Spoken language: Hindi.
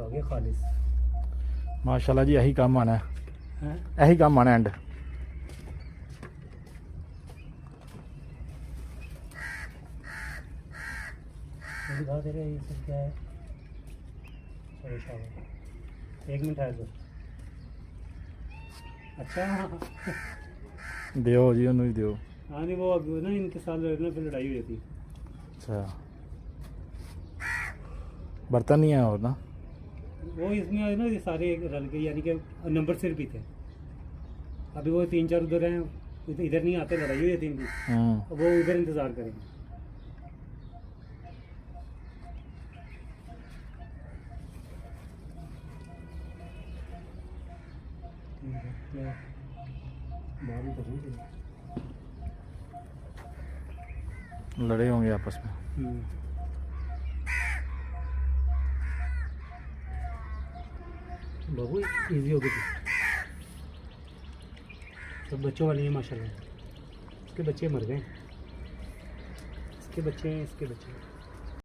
का हो गया खालिस। माशाल्लाह जी, यही काम आना है, हैं यही काम आना एंड। दिखा दे रहे ये सब क्या है। चलो शाबाश, 1 मिनट है तो। अच्छा दियो जी, उन्होंने दियो। हाँ नहीं वो अब ना इनके साथ ना फिर लड़ाई हुई थी। अच्छा, बर्तन नहीं है और ना? वो इसमें है ना ये सारे रल के, यानी कि नंबर सिर भी थे। अभी वो 3-4 उधर हैं, इधर नहीं आते, लड़ाई हुई थी इनकी। अब वो इधर इंतज़ार करेंगे। बाहर तो नहीं लड़े होंगे आपस में। बाबू इजी हो गई थी। सब बच्चों वाली है माशाल्लाह। इसके बच्चे मर गए, इसके बच्चे हैं, इसके बच्चे हैं।